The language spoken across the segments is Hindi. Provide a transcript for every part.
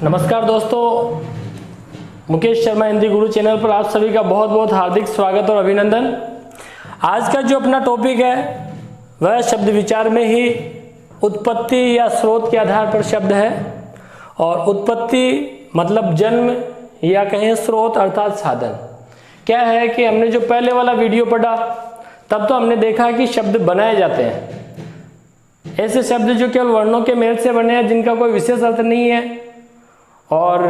नमस्कार दोस्तों, मुकेश शर्मा हिंदी गुरु चैनल पर आप सभी का बहुत बहुत हार्दिक स्वागत और अभिनंदन। आज का जो अपना टॉपिक है वह शब्द विचार में ही उत्पत्ति या स्रोत के आधार पर शब्द है। और उत्पत्ति मतलब जन्म या कहें स्रोत अर्थात साधन। क्या है कि हमने जो पहले वाला वीडियो पढ़ा तब तो हमने देखा कि शब्द बनाए जाते हैं, ऐसे शब्द जो केवल वर्णों के मेल से बने हैं जिनका कोई विशेष अर्थ नहीं है, और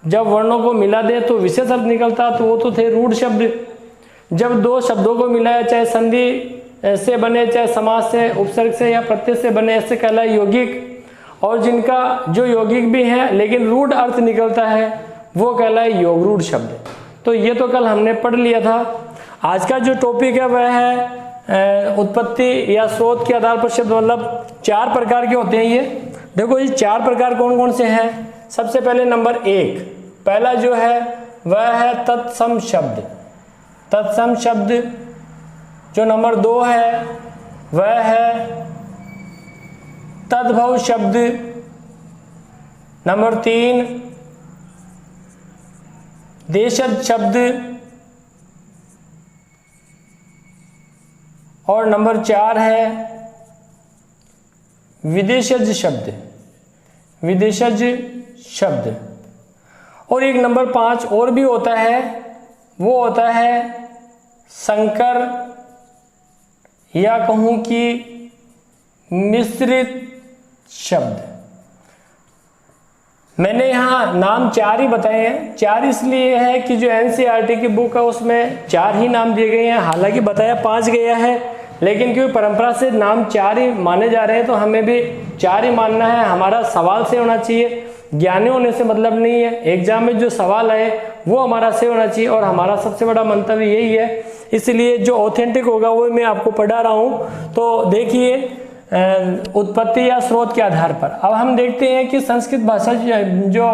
जब वर्णों को मिला दे तो विशेष अर्थ निकलता, तो वो तो थे रूढ़ शब्द। जब दो शब्दों को मिलाया, चाहे संधि से बने, चाहे समास से, उपसर्ग से या प्रत्यय से बने, ऐसे कहलाए यौगिक। और जिनका जो यौगिक भी है लेकिन रूढ़ अर्थ निकलता है वो कहलाए योग रूढ़ शब्द। तो ये तो कल हमने पढ़ लिया था। आज का जो टॉपिक है वह है उत्पत्ति या स्रोत के आधार पर शब्द, मतलब 4 प्रकार के होते हैं ये। देखो ये 4 प्रकार कौन कौन से हैं। सबसे पहले नंबर 1, पहला जो है वह है तत्सम शब्द। तत्सम शब्द। जो नंबर 2 है वह है तद्भव शब्द। नंबर 3 देशज शब्द। और नंबर 4 है विदेशज शब्द। विदेशज शब्द। और एक नंबर 5 और भी होता है, वो होता है संकर या कहूं कि मिश्रित शब्द। मैंने यहाँ नाम 4 ही बताए हैं। 4 इसलिए है कि जो एनसीईआरटी की बुक है उसमें 4 ही नाम दिए गए हैं, हालांकि बताया 5 गया है, लेकिन क्योंकि परंपरा से नाम 4 ही माने जा रहे हैं तो हमें भी 4 ही मानना है। हमारा सवाल से होना चाहिए, ज्ञानी होने से मतलब नहीं है। एग्जाम में जो सवाल आए वो हमारा से होना चाहिए, और हमारा सबसे बड़ा मंतव्य यही है। इसलिए जो ऑथेंटिक होगा वो मैं आपको पढ़ा रहा हूँ। तो देखिए उत्पत्ति या स्रोत के आधार पर अब हम देखते हैं कि संस्कृत भाषा जो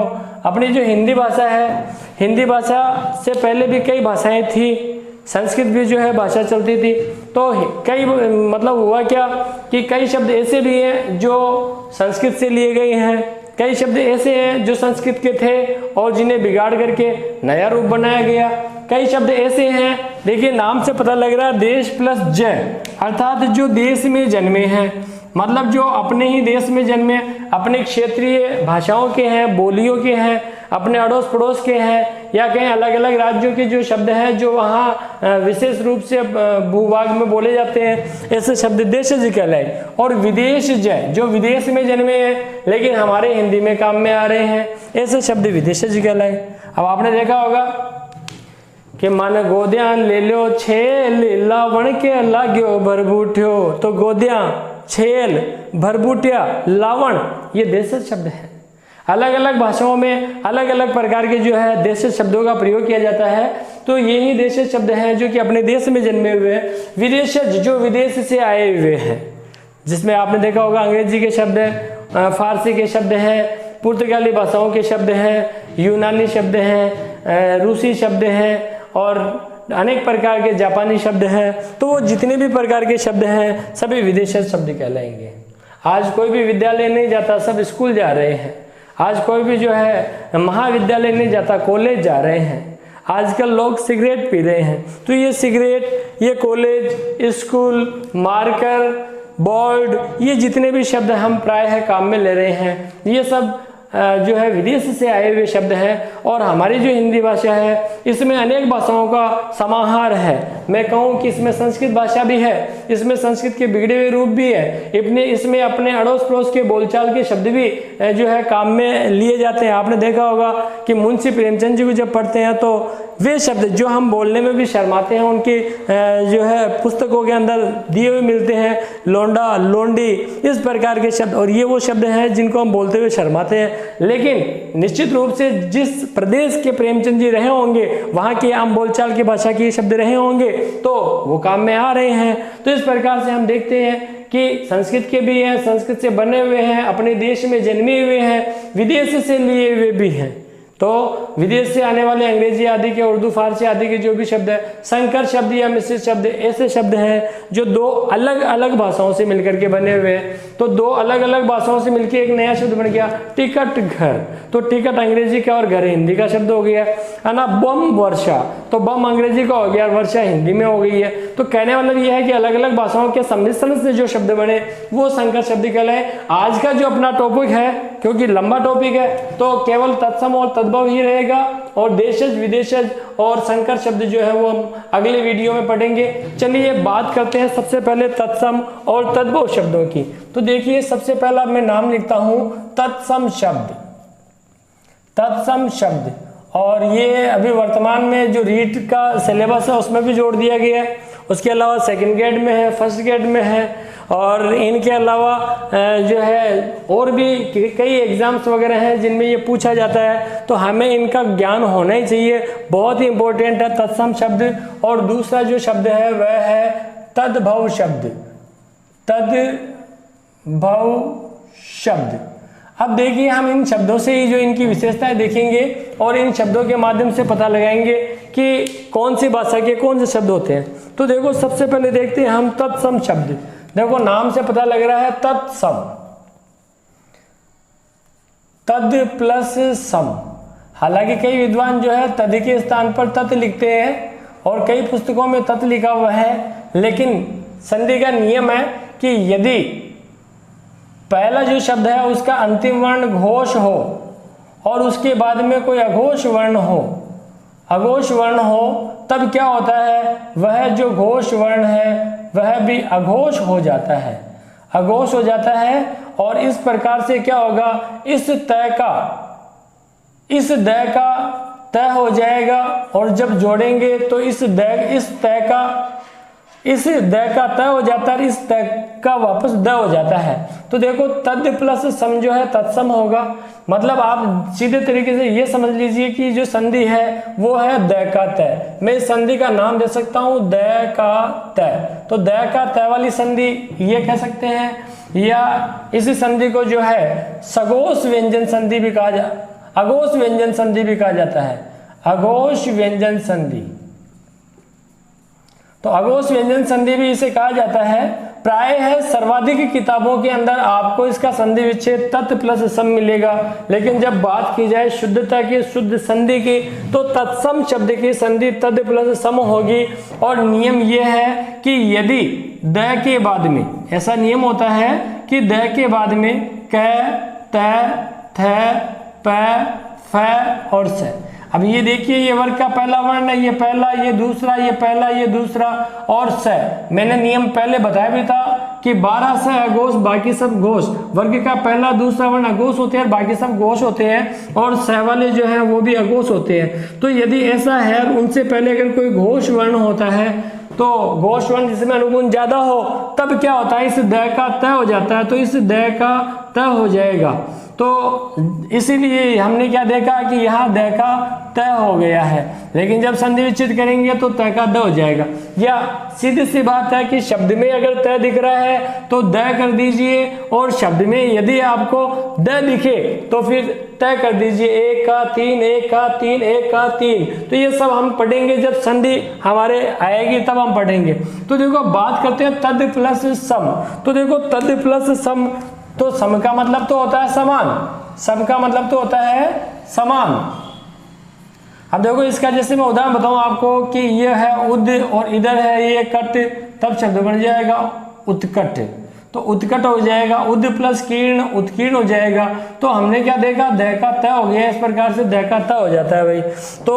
अपनी जो हिंदी भाषा है, हिंदी भाषा से पहले भी कई भाषाएं थी, संस्कृत भी जो है भाषा चलती थी। तो कई मतलब हुआ क्या कि कई शब्द ऐसे भी हैं जो संस्कृत से लिए गए हैं, कई शब्द ऐसे हैं जो संस्कृत के थे और जिन्हें बिगाड़ करके नया रूप बनाया गया। कई शब्द ऐसे हैं, देखिए नाम से पता लग रहा है देश प्लस ज, अर्थात जो देश में जन्मे हैं, मतलब जो अपने ही देश में जन्मे, अपने क्षेत्रीय भाषाओं के हैं, बोलियों के हैं, अपने अड़ोस पड़ोस के हैं, या कहीं अलग अलग राज्यों के जो शब्द हैं जो वहाँ विशेष रूप से भूभाग में बोले जाते हैं, ऐसे शब्द देशज कहलाए। और विदेशज जो विदेश में जन्मे हैं लेकिन हमारे हिंदी में काम में आ रहे हैं, ऐसे शब्द विदेशज कहलाए। अब आपने देखा होगा कि मन गोद्यान ले लो छेल लावण के लाग्यो भरबूट्यो। तो गोद्या, छेल, भरबूटिया, लावण ये देशज शब्द हैं। अलग अलग भाषाओं में अलग अलग प्रकार के जो है देशज शब्दों का प्रयोग किया जाता है। तो यही देशज शब्द हैं जो कि अपने देश में जन्मे हुए हैं। विदेशज जो विदेश से आए हुए हैं, जिसमें आपने देखा होगा अंग्रेजी के शब्द हैं, फारसी के शब्द हैं, पुर्तगाली भाषाओं के शब्द हैं, यूनानी शब्द हैं, रूसी शब्द हैं और अनेक प्रकार के जापानी शब्द हैं। तो वो जितने भी प्रकार के शब्द हैं सभी विदेशज शब्द कहलाएंगे। आज कोई भी विद्यालय नहीं जाता, सब स्कूल जा रहे हैं। आज कोई भी जो है महाविद्यालय नहीं जाता, कॉलेज जा रहे हैं। आजकल लोग सिगरेट पी रहे हैं। तो ये सिगरेट, ये कॉलेज, स्कूल, मार्कर, बोर्ड, ये जितने भी शब्द हम प्रायः काम में ले रहे हैं, ये सब जो है विदेश से आए हुए शब्द हैं। और हमारी जो हिंदी भाषा है इसमें अनेक भाषाओं का समाहार है। मैं कहूँ कि इसमें संस्कृत भाषा भी है, इसमें संस्कृत के बिगड़े हुए रूप भी है, इसमें अपने अड़ोस पड़ोस के बोलचाल के शब्द भी जो है काम में लिए जाते हैं। आपने देखा होगा कि मुंशी प्रेमचंद जी को जब पढ़ते हैं तो वे शब्द जो हम बोलने में भी शर्माते हैं, उनके जो है पुस्तकों के अंदर दिए हुए मिलते हैं, लोंडा, लोंडी, इस प्रकार के शब्द। और ये वो शब्द हैं जिनको हम बोलते हुए शर्माते हैं, लेकिन निश्चित रूप से जिस प्रदेश के प्रेमचंद जी रहे होंगे वहाँ की आम बोलचाल की भाषा के शब्द रहे होंगे तो वो काम में आ रहे हैं। तो इस प्रकार से हम देखते हैं कि संस्कृत के भी हैं, संस्कृत से बने हुए हैं, अपने देश में जन्मे हुए हैं, विदेश से लिए हुए भी हैं। तो विदेश से आने वाले अंग्रेजी आदि के, उर्दू फारसी आदि के जो भी शब्द है, संकर शब्द या मिश्रित शब्द ऐसे शब्द हैं जो दो अलग अलग भाषाओं से मिलकर के बने हुए हैं। तो दो अलग अलग भाषाओं से मिलकर एक नया शब्द बन गया टिकट घर। तो टिकट अंग्रेजी का और घर हिंदी का शब्द हो गया है ना। बम वर्षा, तो बम अंग्रेजी का हो गया, वर्षा हिंदी में हो गई है। तो कहने मतलब यह है कि अलग अलग भाषाओं के सम्मिश्रण से जो शब्द बने वो संकर शब्द कहलाए। आज का जो अपना टॉपिक है, क्योंकि लंबा टॉपिक है, तो केवल तत्सम और तद्भव ही रहेगा, और देशज विदेशज और संकर शब्द जो है वो हम अगले वीडियो में पढ़ेंगे। चलिए बात करते हैं सबसे पहले तत्सम और तद्भव शब्दों की। तो देखिए सबसे पहला मैं नाम लिखता हूं तत्सम शब्द। तत्सम शब्द, और ये अभी वर्तमान में जो रीट का सिलेबस है उसमें भी जोड़ दिया गया है। उसके अलावा सेकंड ग्रेड में है, फर्स्ट ग्रेड में है, और इनके अलावा जो है और भी कई एग्जाम्स वगैरह हैं जिनमें ये पूछा जाता है। तो हमें इनका ज्ञान होना ही चाहिए, बहुत ही इंपॉर्टेंट है तत्सम शब्द। और दूसरा जो शब्द है वह है तद्भव शब्द। तद्भव शब्द, अब देखिए हम इन शब्दों से ही जो इनकी विशेषताएं देखेंगे और इन शब्दों के माध्यम से पता लगाएंगे कि कौन सी भाषा के कौन से शब्द होते हैं। तो देखो सबसे पहले देखते हैं हम तत्सम शब्द। देखो नाम से पता लग रहा है तत्सम, तद प्लस सम। हालांकि कई विद्वान जो है तद के स्थान पर तत् लिखते हैं और कई पुस्तकों में तत् लिखा हुआ है, लेकिन संधि का नियम है कि यदि पहला जो शब्द है उसका अंतिम वर्ण घोष हो और उसके बाद में कोई अघोष वर्ण हो, तब क्या होता है, वह जो घोष वर्ण है वह भी अघोष हो जाता है। और इस प्रकार से क्या होगा, इस द का तय हो जाएगा, और जब जोड़ेंगे तो इस द का तय हो जाता है, इस तय का वापस द हो जाता है। तो देखो तद प्लस सम जो है तत्सम होगा। मतलब आप सीधे तरीके से ये समझ लीजिए कि जो संधि है वो है द का तय। मैं इस संधि का नाम दे सकता हूं द का तय। तो द का तय वाली संधि ये कह सकते हैं, या इसी संधि को जो है सघोष व्यंजन संधि भी कहा अघोष व्यंजन संधि भी कहा जाता है। अघोष व्यंजन संधि, तो अघोष व्यंजन संधि भी इसे कहा जाता है। प्राय है सर्वाधिक किताबों के अंदर आपको इसका संधि विच्छेद तत् प्लस सम मिलेगा, लेकिन जब बात की जाए शुद्धता की, शुद्ध संधि की, तो तत्सम शब्द की संधि तद प्लस सम होगी। और नियम यह है कि यदि द के बाद में, ऐसा नियम होता है कि द के बाद में क, त, थ, प, फ और स। अब ये देखिए ये वर्ग का पहला वर्ण है, ये पहला, ये दूसरा, ये पहला, ये दूसरा और स। मैंने नियम पहले बताया भी था कि 12 से अघोष, बाकी सब घोष। वर्ग का पहला दूसरा वर्ण अघोष होते हैं, बाकी सब घोष होते हैं, और स वाले जो है वो भी अघोष होते हैं। तो यदि ऐसा है, उनसे पहले अगर कोई घोष वर्ण होता है, तो घोष वर्ण जिसमें अनुगुण ज्यादा हो, तब क्या होता है, इस द का तय हो जाता है। तो इस द का तय हो जाएगा। तो इसीलिए हमने क्या देखा कि यहाँ द का तय हो गया है, लेकिन जब संधि विच्छेद करेंगे तो तय का द हो जाएगा। या सीधी सी बात है कि शब्द में अगर तय दिख रहा है तो द कर दीजिए, और शब्द में यदि आपको द दिखे तो फिर तय कर दीजिए, 1 का 3, 1 का 3, 1 का 3। तो ये सब हम पढ़ेंगे जब संधि हमारे आएगी तब हम पढ़ेंगे। तो देखो बात करते हैं तद प्लस सम। तो देखो तद प्लस सम, तो सम का मतलब तो होता है समान, सम का मतलब तो होता है समान। अब देखो इसका जैसे मैं उदाहरण बताऊं आपको कि ये है उद और इधर है ये कट, तब शब्द बन जाएगा उत्कट। तो उत्कट हो जाएगा, उद प्लस कीर्ण उत्कीर्ण हो जाएगा। तो हमने क्या देखा, द का तय हो गया, इस प्रकार से द का तय हो जाता है भाई। तो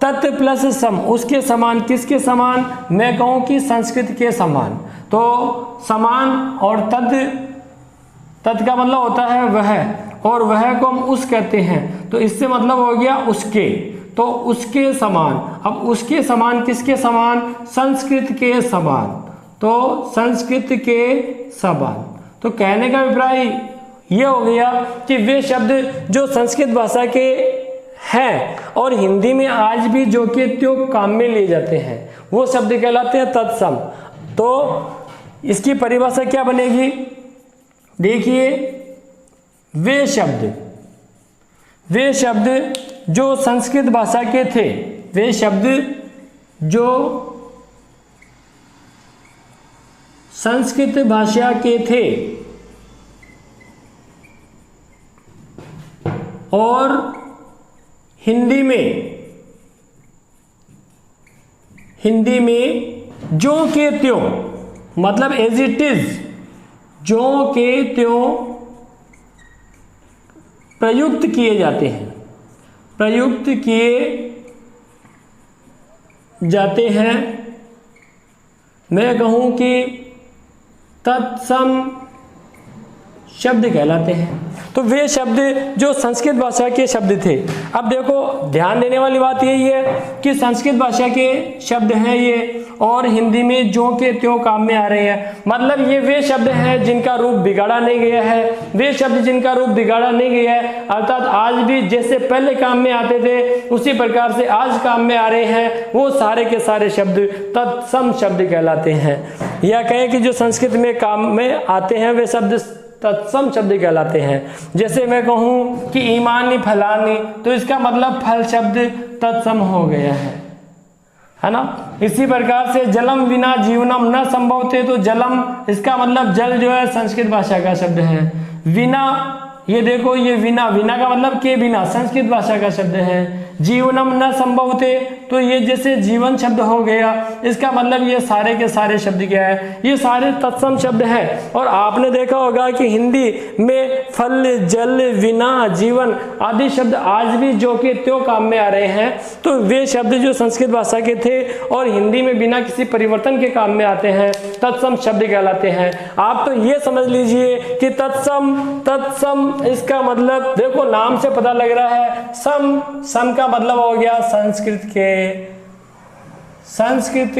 तत् प्लस सम, उसके समान, किसके समान, मैं कहूं कि संस्कृत के समान। तो समान और तत् का मतलब होता है वह, और वह को हम उस कहते हैं, तो इससे मतलब हो गया उसके। तो उसके समान, अब उसके समान किसके समान, संस्कृत के समान। तो संस्कृत के समान, तो कहने का अभिप्राय यह हो गया कि वे शब्द जो संस्कृत भाषा के हैं और हिंदी में आज भी जो के त्यों काम में लिए जाते हैं वो शब्द कहलाते हैं तत्सम। तो इसकी परिभाषा क्या बनेगी, देखिए वे शब्द जो संस्कृत भाषा के थे, वे शब्द जो संस्कृत भाषा के थे और हिंदी में जो के त्यों, मतलब एज इट इज, जो के त्यों प्रयुक्त किए जाते हैं, प्रयुक्त किए जाते हैं, मैं कहूँ कि तत्सम शब्द कहलाते हैं। तो वे शब्द जो संस्कृत भाषा के शब्द थे। अब देखो ध्यान देने वाली बात यही है कि संस्कृत भाषा के शब्द हैं ये, और हिंदी में जो के त्यों काम में आ रहे हैं। मतलब ये वे शब्द हैं जिनका रूप बिगाड़ा नहीं गया है, वे शब्द जिनका रूप बिगाड़ा नहीं गया है, अर्थात आज भी जैसे पहले काम में आते थे उसी प्रकार से आज काम में आ रहे हैं, वो सारे के सारे शब्द तत्सम शब्द कहलाते हैं। या कहें कि जो संस्कृत में काम में आते हैं वे शब्द तत्सम शब्द कहलाते हैं। जैसे मैं कहूँ कि ईमानी फलानी, तो इसका मतलब फल शब्द तत्सम हो गया है ना। इसी प्रकार से जलम विना जीवनम न संभव थे, तो जलम इसका मतलब जल जो है संस्कृत भाषा का शब्द है। विना, ये देखो ये विना, विना का मतलब के बिना, संस्कृत भाषा का शब्द है। जीवनम न संभव थे, तो ये जैसे जीवन शब्द हो गया, इसका मतलब ये सारे के सारे शब्द क्या है, ये सारे तत्सम शब्द हैं। और आपने देखा होगा कि हिंदी में फल, जल, विना, जीवन आदि शब्द आज भी जो के त्यों काम में आ रहे हैं। तो वे शब्द जो संस्कृत भाषा के थे और हिंदी में बिना किसी परिवर्तन के काम में आते हैं, तत्सम शब्द कहलाते हैं। आप तो ये समझ लीजिए कि तत्सम, तत्सम इसका मतलब देखो नाम से पता लग रहा है, सम, सम का मतलब हो गया संस्कृत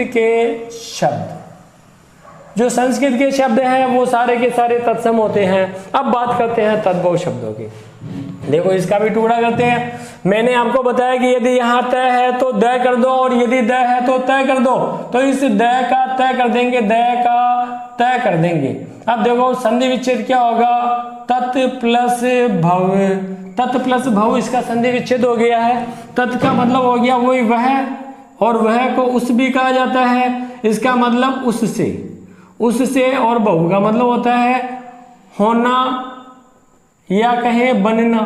के शब्द। जो संस्कृत के शब्द हैं वो सारे के सारे तत्सम होते हैं। अब बात करते हैं तद्भव शब्दों की। देखो इसका भी टुकड़ा करते हैं। मैंने आपको बताया कि यदि यहाँ तय है तो द कर दो, और यदि द है तो तय कर दो। तो इस द का तय कर देंगे, द का तय कर देंगे। अब देखो संधि विच्छेद क्या होगा, तत् प्लस भव, तत् प्लस भव, इसका संधि विच्छेद हो गया है। तत् का मतलब हो गया वही वह, और वह को उस भी कहा जाता है, इसका मतलब उससे, और बहु का मतलब होता है होना या कहे बनना।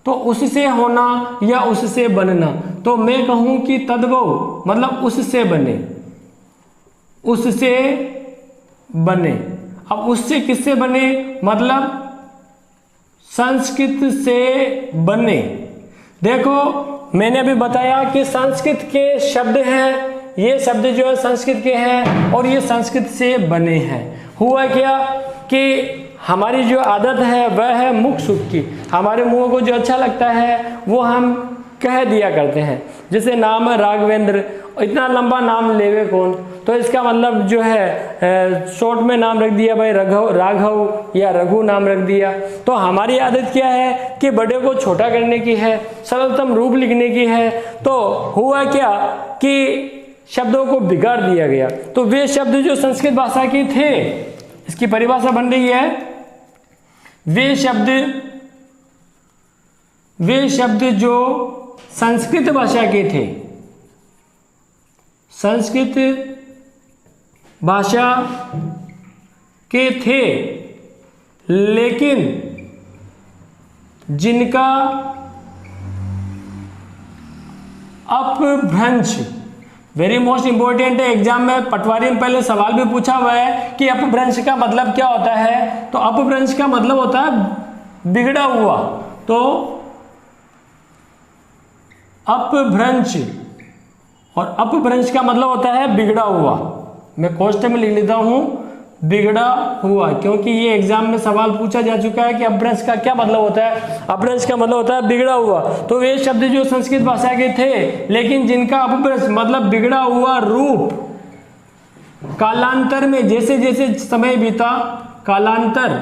तो उससे होना या उससे बनना। तो मैं कहूं कि तद्भव मतलब उससे बने, उससे बने। अब उससे किससे बने, मतलब संस्कृत से बने। देखो मैंने अभी बताया कि संस्कृत के शब्द हैं, ये शब्द जो है संस्कृत के हैं और ये संस्कृत से बने हैं। हुआ क्या कि हमारी जो आदत है वह है मुख सुख की। हमारे मुंह को जो अच्छा लगता है वो हम कह दिया करते हैं। जैसे नाम है राघवेंद्र, इतना लंबा नाम लेवे कौन, तो इसका मतलब जो है शॉर्ट में नाम रख दिया भाई राघव या रघु नाम रख दिया। तो हमारी आदत क्या है कि बड़े को छोटा करने की है, सरलतम रूप लिखने की है। तो हुआ क्या कि शब्दों को बिगाड़ दिया गया। तो वे शब्द जो संस्कृत भाषा के थे, इसकी परिभाषा बन रही है, वे शब्द जो संस्कृत भाषा के थे, संस्कृत भाषा के थे, लेकिन जिनका अपभ्रंश, वेरी मोस्ट इंपॉर्टेंट है, एग्जाम में पटवारी में पहले सवाल भी पूछा हुआ है कि अपभ्रंश का मतलब क्या होता है। तो अपभ्रंश का मतलब होता है बिगड़ा हुआ। तो अपभ्रंश, और अपभ्रंश का मतलब होता है बिगड़ा हुआ। मैं कोष्ठक में लिख लेता हूं बिगड़ा हुआ, क्योंकि ये एग्जाम में सवाल पूछा जा चुका है कि अपभ्रंश का क्या मतलब होता है। अपभ्रंश का मतलब होता है बिगड़ा हुआ। तो वे शब्द जो संस्कृत भाषा के थे, लेकिन जिनका अपभ्रंश मतलब बिगड़ा हुआ रूप कालांतर में, जैसे जैसे समय बीता, कालांतर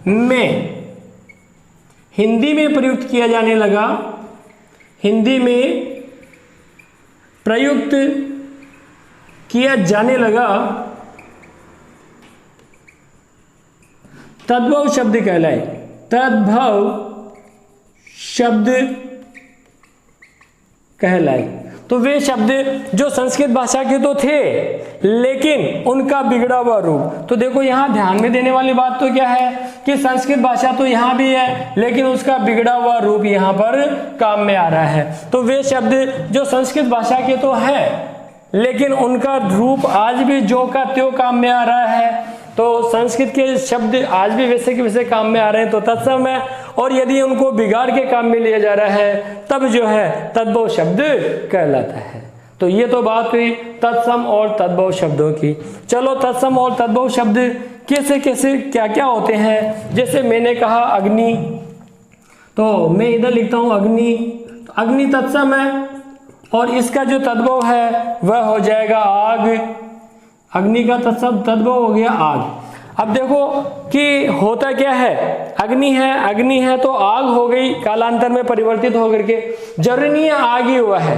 में हिंदी में प्रयुक्त किया जाने लगा, हिंदी में प्रयुक्त किया जाने लगा, तद्भव शब्द कहलाए। तद्भव शब्द कहलाए। तो वे शब्द जो संस्कृत भाषा के तो थे लेकिन उनका बिगड़ा हुआ रूप। तो देखो यहाँ ध्यान में देने वाली बात तो क्या है कि संस्कृत भाषा तो यहाँ भी है लेकिन उसका बिगड़ा हुआ रूप यहाँ पर काम में आ रहा है। तो वे शब्द जो संस्कृत भाषा के तो है लेकिन उनका रूप आज भी जो का त्यों काम में आ रहा है। तो संस्कृत के शब्द आज भी वैसे के वैसे काम में आ रहे हैं तो तत्सम है, और यदि उनको बिगाड़ के काम में लिया जा रहा है तब जो है तद्भव शब्द कहलाता है। तो ये तो बात हुई तत्सम और तद्भव शब्दों की। चलो तत्सम और तद्भव शब्द कैसे कैसे क्या क्या होते हैं। जैसे मैंने कहा अग्नि, तो मैं इधर लिखता हूं अग्नि, तो अग्नि तत्सम है और इसका जो तद्भव है वह हो जाएगा आग। अग्नि का तत्सम तद्भव हो गया आग। अब देखो कि होता क्या है, अग्नि है तो आग हो गई, कालांतर में परिवर्तित होकर के। जरूरी नहीं है आग ही हुआ है,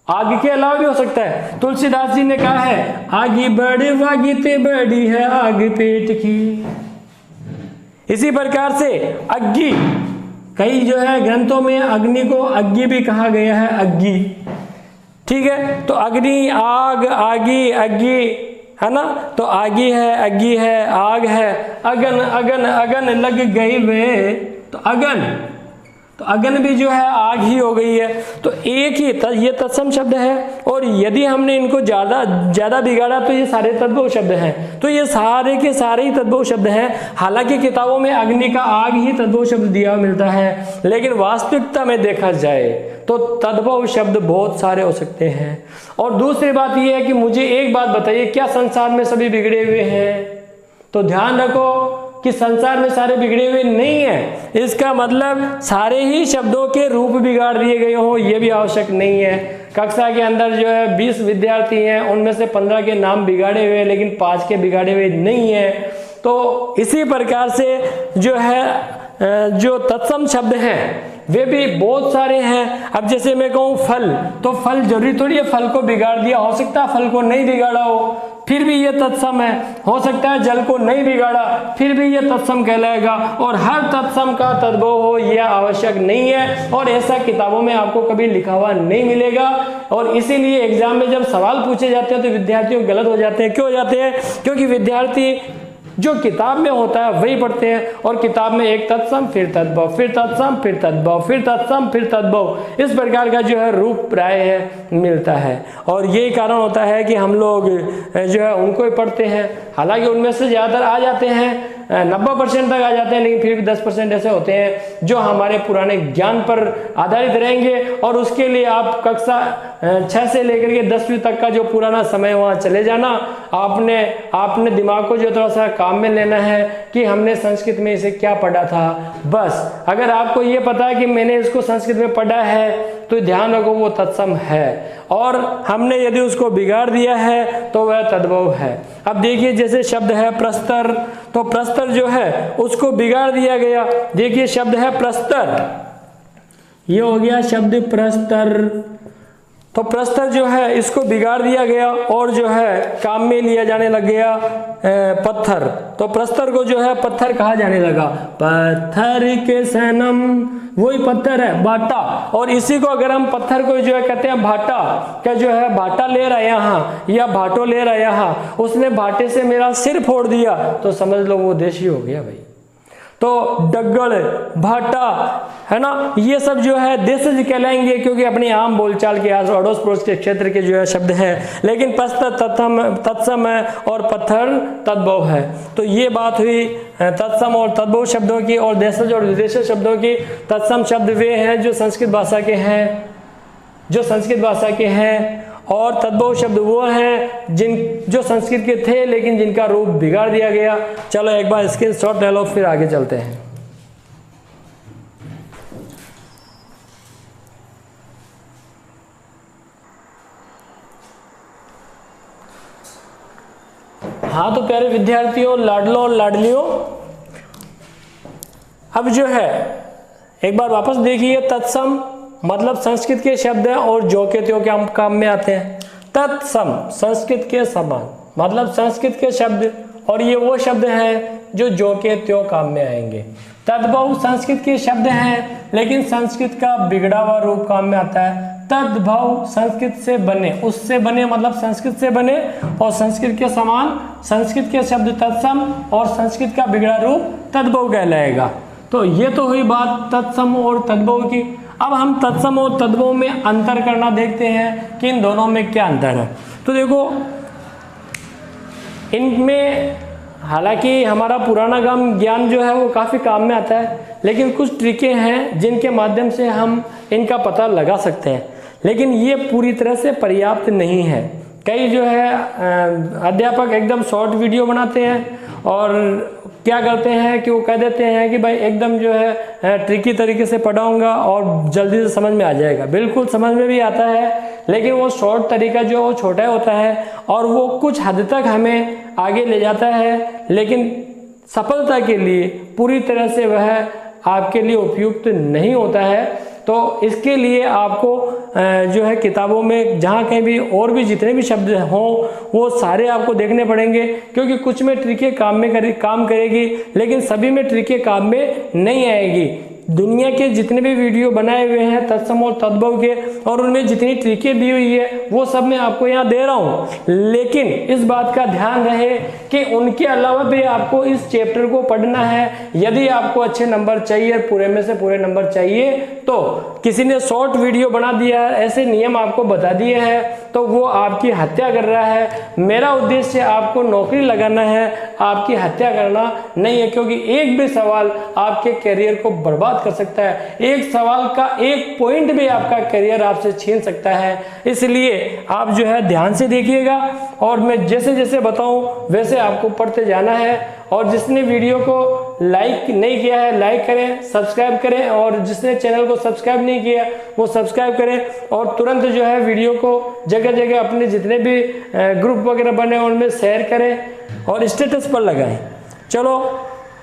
आग के अलावा भी हो सकता है। तुलसीदास जी ने कहा है आगी बड़ी वागिते बड़ी है आग पेट की। इसी प्रकार से अग्नि, कई जो है ग्रंथों में अग्नि को अग्नि भी कहा गया है, अग्नि, ठीक है। तो अग्नि, आग, आगी, अग्नि, है ना। तो आगी है, अग्नि है, आग है, अगन अगन अगन लग गई वे, तो अगन भी जो है आग ही हो गई है। तो एक ही ये तत्सम शब्द है, और यदि हमने इनको ज्यादा बिगाड़ा तो ये सारे तद्भव शब्द हैं। तो ये सारे के सारे ही तद्भव शब्द हैं। हालांकि किताबों में अग्नि का आग ही तद्भव शब्द दिया मिलता है, लेकिन वास्तविकता में देखा जाए तो तद्भव शब्द बहुत सारे हो सकते हैं। और दूसरी बात यह है कि मुझे एक बात बताइए, क्या संसार में सभी बिगड़े हुए हैं? तो ध्यान रखो कि संसार में सारे बिगड़े हुए नहीं है। इसका मतलब सारे ही शब्दों के रूप बिगाड़ दिए गए हो ये भी आवश्यक नहीं है। कक्षा के अंदर जो है 20 विद्यार्थी हैं, उनमें से 15 के नाम बिगाड़े हुए लेकिन 5 के बिगाड़े हुए नहीं है। तो इसी प्रकार से जो है जो तत्सम शब्द हैं वे भी बहुत सारे हैं। अब जैसे मैं कहूँ फल, तो फल जरूरी थोड़ी है फल को बिगाड़ दिया, हो सकता है फल को नहीं बिगाड़ा हो फिर भी ये तत्सम है। हो सकता है जल को नहीं बिगाड़ा फिर भी ये तत्सम कहलाएगा। और हर तत्सम का तद्भव हो यह आवश्यक नहीं है, और ऐसा किताबों में आपको कभी लिखा हुआ नहीं मिलेगा। और इसीलिए एग्जाम में जब सवाल पूछे जाते हैं तो विद्यार्थियों गलत हो जाते हैं। क्यों हो जाते हैं? क्योंकि विद्यार्थी जो किताब में होता है वही पढ़ते हैं, और किताब में एक तत्सम फिर तद्भव फिर तत्सम फिर तद्भव फिर तत्सम फिर तद्भव, इस प्रकार का जो है रूप प्राय है मिलता है। और यही कारण होता है कि हम लोग जो है उनको ही पढ़ते हैं। हालांकि उनमें से ज़्यादातर आ जाते हैं, 90% तक आ जाते हैं, लेकिन फिर भी 10% ऐसे होते हैं जो हमारे पुराने ज्ञान पर आधारित रहेंगे। और उसके लिए आप कक्षा 6 से लेकर के 10वीं तक का जो पुराना समय वहाँ चले जाना। आपने दिमाग को जो थोड़ा सा काम में लेना है कि हमने संस्कृत में इसे क्या पढ़ा था। बस अगर आपको ये पता है कि मैंने इसको संस्कृत में पढ़ा है तो ध्यान रखो वो तत्सम है, और हमने यदि उसको बिगाड़ दिया है तो वह तद्भव है। अब देखिए जैसे शब्द है प्रस्तर, तो प्रस्तर जो है उसको बिगाड़ दिया गया। देखिए शब्द है प्रस्तर, ये हो गया शब्द प्रस्तर। तो प्रस्तर जो है इसको बिगाड़ दिया गया और जो है काम में लिया जाने लग गया पत्थर। तो प्रस्तर को जो है पत्थर कहा जाने लगा। पत्थर के सनम, वही पत्थर है भाटा। और इसी को अगर हम पत्थर को जो है कहते हैं भाटा, क्या जो है भाटा ले रहा है यहाँ या भाटो ले रहा है यहाँ, उसने भाटे से मेरा सिर फोड़ दिया तो समझ लो वो देशी हो गया भाई। तो डग्गड़, भाटा, है ना, ये सब जो है देशज कहलाएंगे क्योंकि अपनी आम बोलचाल के अड़ोस पड़ोस के क्षेत्र के जो है शब्द है। लेकिन प्रस्तर तत्सम है और पत्थर तद्भव है। तो ये बात हुई तत्सम और तद्भव शब्दों की और देशज और विदेशी शब्दों की। तत्सम शब्द वे हैं जो संस्कृत भाषा के हैं, और तद्भव शब्द वो हैं जो संस्कृत के थे लेकिन जिनका रूप बिगाड़ दिया गया। चलो एक बार स्क्रीनशॉट ले लो फिर आगे चलते हैं। हाँ तो प्यारे विद्यार्थियों, लाडलों और लाडलियों, अब जो है एक बार वापस देखिए। तत्सम मतलब संस्कृत के शब्द हैं और जो के त्यों के काम में आते हैं। तत्सम संस्कृत के समान मतलब संस्कृत के शब्द, और ये वो शब्द हैं जो के त्यों काम में आएंगे। तद्भव संस्कृत के शब्द हैं लेकिन संस्कृत का बिगड़ा हुआ रूप काम में आता है। तद्भव संस्कृत से बने, उससे बने मतलब संस्कृत से बने, और संस्कृत के समान, संस्कृत के शब्द तत्सम और संस्कृत का बिगड़ा रूप तद्भव कहलाएगा। तो ये तो हुई बात तत्सम और तद्भव की। अब हम तत्सम और तद्भव में अंतर करना देखते हैं कि इन दोनों में क्या अंतर है। तो देखो इनमें हालांकि हमारा पुराना ज्ञान जो है वो काफ़ी काम में आता है, लेकिन कुछ ट्रिकें हैं जिनके माध्यम से हम इनका पता लगा सकते हैं, लेकिन ये पूरी तरह से पर्याप्त नहीं है। कई जो है अध्यापक एकदम शॉर्ट वीडियो बनाते हैं और क्या करते हैं कि वो कह देते हैं कि भाई एकदम जो है ट्रिकी तरीके से पढ़ाऊंगा और जल्दी से समझ में आ जाएगा। बिल्कुल समझ में भी आता है, लेकिन वो शॉर्ट तरीका जो वो छोटा होता है और वो कुछ हद तक हमें आगे ले जाता है, लेकिन सफलता के लिए पूरी तरह से वह आपके लिए उपयुक्त नहीं होता है। तो इसके लिए आपको जो है किताबों में जहाँ कहीं भी और भी जितने भी शब्द हों वो सारे आपको देखने पड़ेंगे, क्योंकि कुछ में ट्रिकें काम करेगी, लेकिन सभी में ट्रिकें काम में नहीं आएगी। दुनिया के जितने भी वीडियो बनाए हुए हैं तत्सम और तद्भव के, और उनमें जितनी ट्रिकें दी हुई है वो सब मैं आपको यहाँ दे रहा हूँ, लेकिन इस बात का ध्यान रहे कि उनके अलावा भी आपको इस चैप्टर को पढ़ना है। यदि आपको अच्छे नंबर चाहिए, पूरे में से पूरे नंबर चाहिए, तो किसी ने शॉर्ट वीडियो बना दिया है, ऐसे नियम आपको बता दिए हैं, तो वो आपकी हत्या कर रहा है। मेरा उद्देश्य आपको नौकरी लगाना है, आपकी हत्या करना नहीं है, क्योंकि एक भी सवाल आपके करियर को बर्बाद कर सकता है। एक सवाल का एक पॉइंट भी आपका करियर आपसे छीन सकता है। इसलिए आप जो है ध्यान से देखिएगा, और मैं जैसे जैसे बताऊं वैसे आपको पढ़ते जाना है। और जिसने वीडियो को लाइक नहीं किया है लाइक करें, सब्सक्राइब करें, और जिसने चैनल को सब्सक्राइब नहीं किया वो सब्सक्राइब करें, और तुरंत जो है वीडियो को जगह जगह अपने जितने भी ग्रुप वगैरह बने उनमें शेयर करें और स्टेटस पर लगाएं। चलो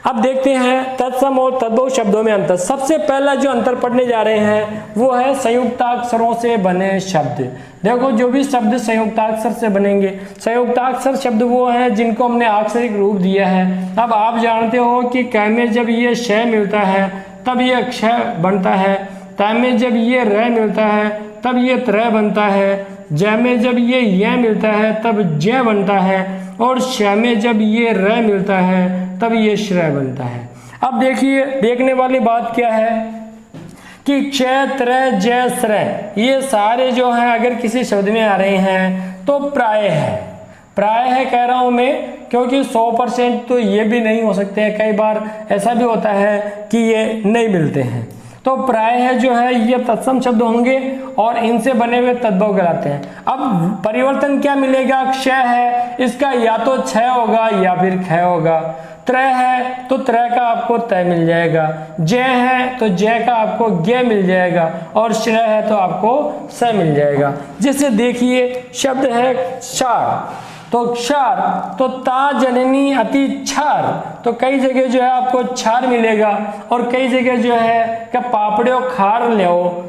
अब देखते हैं तत्सम और तद्भव शब्दों में अंतर। सबसे पहला जो अंतर पढ़ने जा रहे हैं वो है संयुक्ताक्षरों से बने शब्द। देखो जो भी शब्द संयुक्ताक्षर से बनेंगे, संयुक्ताक्षर शब्द वो हैं जिनको हमने अक्षरिक रूप दिया है। अब आप जानते हो कि क में जब ये श मिलता है तब ये क्ष बनता है, त में जब ये र मिलता है तब ये त्र बनता है, ज में जब ये य मिलता है तब ज बनता है, और श में जब ये र मिलता है तब ये श्रय बनता है। अब देखिए देखने वाली बात क्या है कि क्ष त्र ज श्रय ये सारे जो हैं अगर किसी शब्द में आ रहे हैं तो प्राय है। प्राय है कह रहा हूं मैं, क्योंकि 100% तो ये भी नहीं हो सकते हैं, कई बार ऐसा भी होता है कि ये नहीं मिलते हैं। तो प्राय है जो है ये तत्सम शब्द होंगे और इनसे बने हुए तद्भव कहलाते हैं। अब परिवर्तन क्या मिलेगा? क्ष है, इसका या तो छ होगा या फिर ख होगा। त्र है तो त्र का आपको तय मिल जाएगा, जय है तो जय का आपको ज्ञ मिल जाएगा, और श्रय है तो आपको स मिल जाएगा। जैसे देखिए शब्द है क्षार, तो क्षार तो ता जननी अति क्षार, तो कई जगह जो है आपको क्षार मिलेगा, और कई जगह जो है कि पापड़ियों खार ले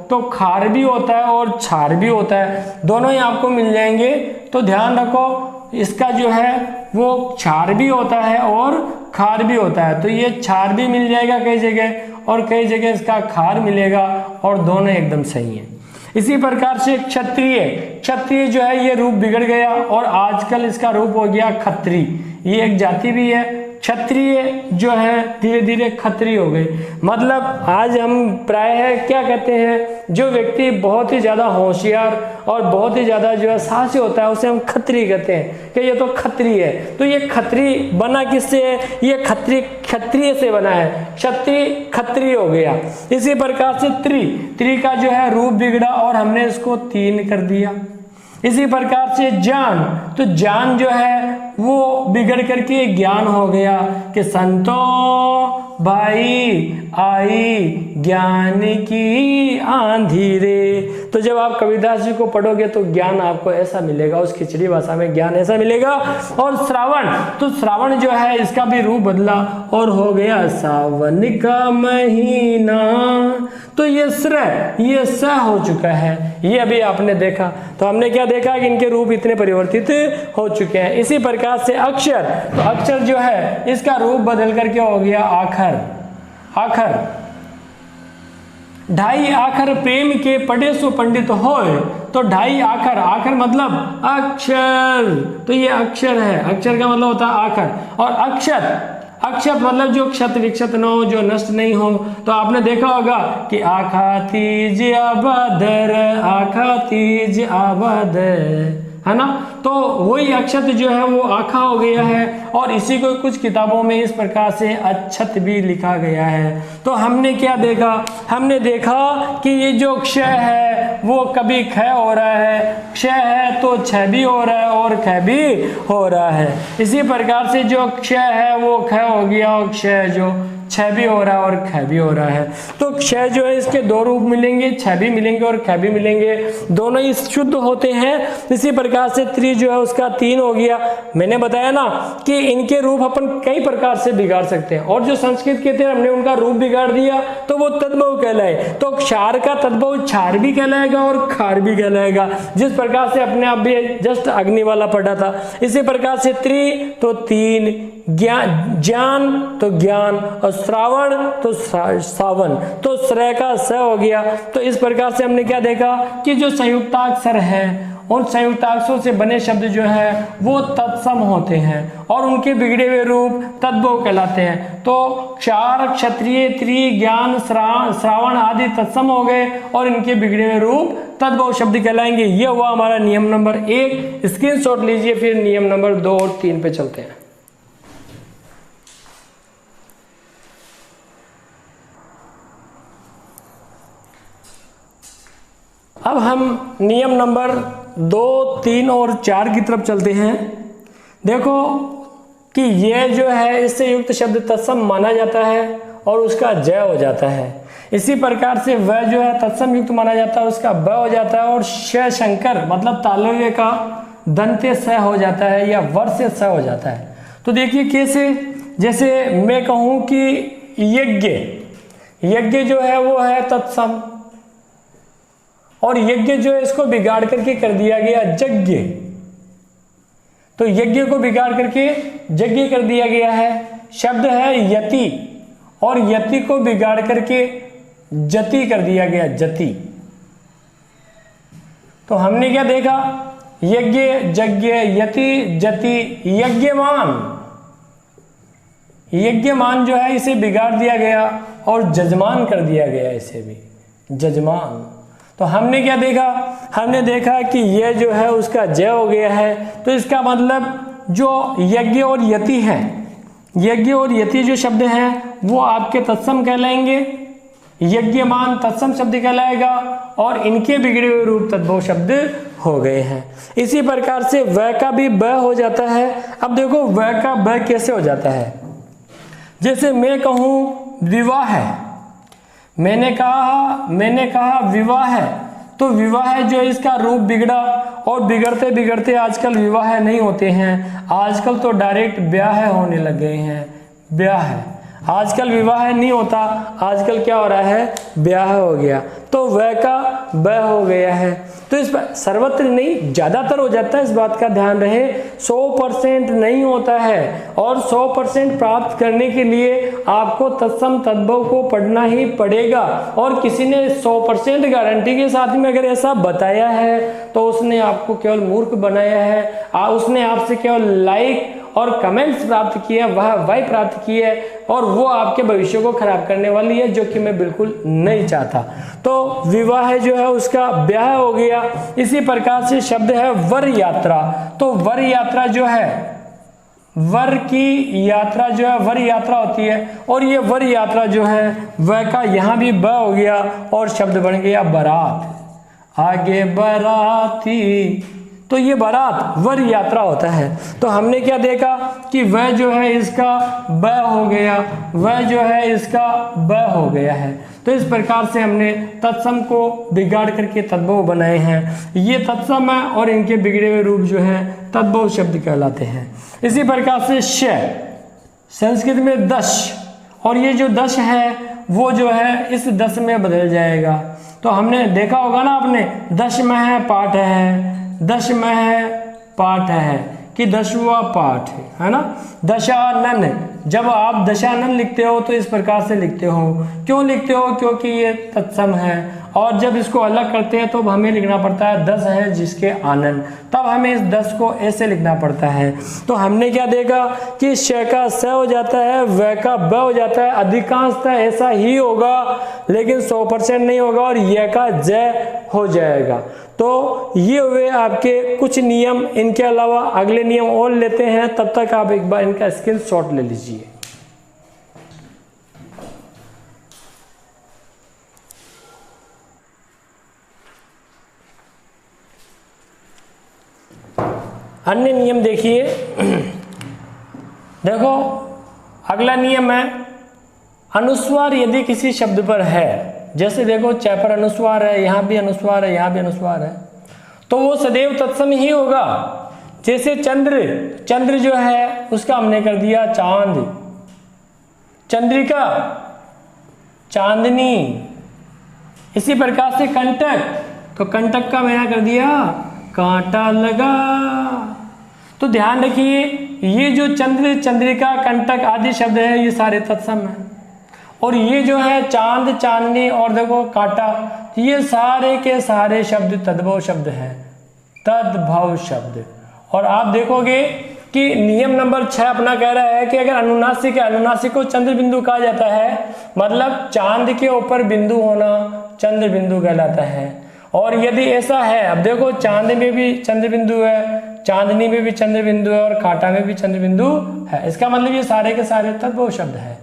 तो खार भी होता है और क्षार भी होता है, दोनों ही आपको मिल जाएंगे। तो ध्यान रखो इसका जो है वो क्षार भी होता है और खार भी होता है, तो ये क्षार भी मिल जाएगा कई जगह, और कई जगह इसका खार मिलेगा, और दोनों एकदम सही है। इसी प्रकार से क्षत्रिय, क्षत्रिय जो है ये रूप बिगड़ गया और आजकल इसका रूप हो गया खत्री। ये एक जाति भी है। क्षत्रिय जो है धीरे धीरे खत्री हो गई। मतलब आज हम प्राय क्या कहते हैं, जो व्यक्ति बहुत ही ज्यादा होशियार और बहुत ही ज्यादा जो है साहसी होता है उसे हम खत्री कहते हैं कि ये तो खत्री है। तो ये खत्री बना किससे है? ये खत्री क्षत्रिय से बना है, क्षत्रिय खत्री हो गया। इसी प्रकार से त्रि का जो है रूप बिगड़ा और हमने इसको 3 कर दिया। इसी प्रकार से जान, तो जान जो है वो बिगड़ करके ज्ञान हो गया कि संतो भाई आई ज्ञान की आंधी रे। तो जब आप कबीरदास जी को पढ़ोगे तो ज्ञान आपको ऐसा मिलेगा, उस खिचड़ी भाषा में ज्ञान ऐसा मिलेगा। और श्रावण, तो श्रावण जो है इसका भी रूप बदला और हो गया सावन का महीना। तो ये श्र, ये स हो चुका है, ये अभी आपने देखा। तो हमने क्या देखा कि इनके रूप इतने परिवर्तित हो चुके हैं। इसी प्रकार से अक्षर, तो अक्षर जो है इसका रूप बदल करके हो गया आखर। आखर ढाई आखर प्रेम के पढ़े सो पंडित होए। तो ढाई आखर, आखर मतलब अक्षर, तो ये अक्षर है, अक्षर का मतलब होता है आखर। और अक्षत, अक्षत मतलब जो क्षत विक्षत न हो, जो नष्ट नहीं हो। तो आपने देखा होगा कि आखा तीज आबदर, आखा तीज आबदर, है ना। तो वही अक्षत जो है वो आखा हो गया है, और इसी को कुछ किताबों में इस प्रकार से अक्षत भी लिखा गया है। तो हमने क्या देखा, हमने देखा कि ये जो क्षय है वो कभी क्षय हो रहा है, क्षय है तो क्षय भी हो रहा है और क्षय भी हो रहा है। इसी प्रकार से जो क्षय है वो क्षय हो गया, और क्षय जो क्षय भी हो रहा है और क्षय भी हो रहा है। तो क्षय जो है इसके दो रूप मिलेंगे, क्षय भी मिलेंगे और क्षय भी मिलेंगे, दोनों ही शुद्ध होते हैं। इसी प्रकार से त्रि जो है उसका 3 हो गया। मैंने बताया ना कि इनके रूप अपन कई प्रकार से बिगाड़ सकते हैं, और जो संस्कृत के थे हमने उनका रूप बिगाड़ दिया तो वो तद्भव कहलाए। तो क्षार का तद्भव क्षार भी कहलाएगा और खार भी कहलाएगा, जिस प्रकार से अपने आप भी जस्ट अग्नि वाला पढ़ा था। इसी प्रकार से त्रि तो 3, ज्ञान तो ज्ञान, और श्रावण तो सावन, तो श्रय का स हो गया। तो इस प्रकार से हमने क्या देखा कि जो संयुक्ताक्षर है उन संयुक्ताक्षरों से बने शब्द जो है वो तत्सम होते हैं, और उनके बिगड़े हुए रूप तद्भव कहलाते हैं। तो क्षार, क्षत्रिय, त्रि, ज्ञान, श्रावण आदि तत्सम हो गए, और इनके बिगड़े हुए रूप तद्भव शब्द कहलाएंगे। ये हुआ हमारा नियम नंबर 1। स्क्रीनशॉट लीजिए, फिर नियम नंबर 2 और 3 पे चलते हैं। अब हम नियम नंबर 2, 3 और 4 की तरफ चलते हैं। देखो कि ये जो है इससे युक्त शब्द तत्सम माना जाता है और उसका जय हो जाता है। इसी प्रकार से वह जो है तत्सम युक्त माना जाता है, उसका ब हो जाता है, और श शंकर मतलब तालव्य का दंते स हो जाता है या वर से स हो जाता है। तो देखिए कैसे, जैसे मैं कहूँ कि यज्ञ, यज्ञ जो है वो है तत्सम, और यज्ञ जो है इसको बिगाड़ करके कर दिया गया यज्ञ। तो यज्ञ को बिगाड़ करके यज्ञ कर दिया गया है। शब्द है यति, और यति को बिगाड़ करके जति कर दिया गया, जति। तो हमने क्या देखा, यज्ञ, यज्ञ, यति, जति, यज्ञमान, यज्ञमान जो है इसे बिगाड़ दिया गया और जजमान कर दिया गया, इसे भी जजमान। तो हमने क्या देखा, हमने देखा कि यह जो है उसका जय हो गया है। तो इसका मतलब जो यज्ञ और यति है, यज्ञ और यति जो शब्द हैं वो आपके तत्सम कहलाएंगे, यज्ञमान तत्सम शब्द कहलाएगा, और इनके बिगड़े हुए रूप तद्भव शब्द हो गए हैं। इसी प्रकार से वह का भी ब हो जाता है। अब देखो वह का ब कैसे हो जाता है, जैसे मैं कहूँ विवाह है, मैंने कहा विवाह है, तो विवाह जो इसका रूप बिगड़ा, और बिगड़ते बिगड़ते आजकल विवाह नहीं होते हैं, आजकल तो डायरेक्ट ब्याह होने लग गए हैं। ब्याह है, आजकल विवाह नहीं होता, आजकल क्या हो रहा है, ब्याह हो गया। तो वह का ब हो गया है। तो इस पर सर्वत्र नहीं, ज्यादातर हो जाता है, इस बात का ध्यान रहे। 100% नहीं होता है, और 100% प्राप्त करने के लिए आपको तत्सम तद्भव को पढ़ना ही पड़ेगा। और किसी ने 100% गारंटी के साथ में अगर ऐसा बताया है तो उसने आपको केवल मूर्ख बनाया है, उसने आपसे केवल लाइक और कमेंट्स प्राप्त किए, वह वाई प्राप्त की है, और वो आपके भविष्य को खराब करने वाली है, जो कि मैं बिल्कुल नहीं चाहता। तो विवाह जो है उसका ब्याह हो गया। इसी प्रकार से शब्द है वर यात्रा। तो वर यात्रा जो है, वर की यात्रा जो है वर यात्रा होती है, और ये वर यात्रा जो है वह का यहाँ भी ब हो गया और शब्द बन गया बारात। आगे बाराती, तो ये बारात वर यात्रा होता है। तो हमने क्या देखा कि वह जो है इसका ब हो गया, वह जो है इसका ब हो गया है। तो इस प्रकार से हमने तत्सम को बिगाड़ करके तद्भव बनाए हैं। ये तत्सम है और इनके बिगड़े हुए रूप जो है तद्भव शब्द कहलाते हैं। इसी प्रकार से श, संस्कृत में दश, और ये जो दश है वो जो है इस दस में बदल जाएगा। तो हमने देखा होगा ना आपने, दश में है पाठ है, दश में है पाठ है, कि 10वां पाठ है ना। दशानन, जब आप दशानन लिखते हो तो इस प्रकार से लिखते हो। क्यों लिखते हो? क्योंकि ये तत्सम है। और जब इसको अलग करते हैं तो हमें लिखना पड़ता है 10 है जिसके आनन, तब हमें इस 10 को ऐसे लिखना पड़ता है। तो हमने क्या देखा कि श का स हो जाता है, व का ब हो जाता है। अधिकांशतः ऐसा ही होगा, लेकिन 100% नहीं होगा, और य का ज हो जाएगा। तो ये हुए आपके कुछ नियम। इनके अलावा अगले नियम और लेते हैं, तब तक आप एक बार इनका स्क्रीनशॉट ले लीजिए। अन्य नियम देखिए। देखो अगला नियम है अनुस्वार यदि किसी शब्द पर है, जैसे देखो च पर अनुस्वार है, यहाँ भी अनुस्वार है, यहाँ भी अनुस्वार है, तो वो सदैव तत्सम ही होगा। जैसे चंद्र, चंद्र जो है उसका हमने कर दिया चांद, चंद्रिका चांदनी। इसी प्रकार से कंटक, तो कंटक का मैंने कर दिया कांटा लगा। तो ध्यान रखिए ये जो चंद्र, चंद्रिका, कंटक आदि शब्द है ये सारे तत्सम हैं। और ये जो है चांद, चांदनी और देखो कांटा, ये सारे के सारे शब्द तद्भव शब्द हैं, तद्भव शब्द। और आप देखोगे कि नियम नंबर 6 अपना कह रहा है कि अगर अनुनासिक है, अनुनासिक को चंद्र बिंदु कहा जाता है, मतलब चांद के ऊपर बिंदु होना चंद्र बिंदु कहलाता है। और यदि ऐसा है, अब देखो चांद में भी चंद्र बिंदु है, चांदनी में भी चंद्र बिंदु है, और कांटा में भी चंद्र बिंदु है, इसका मतलब ये सारे के सारे तद्भव शब्द है।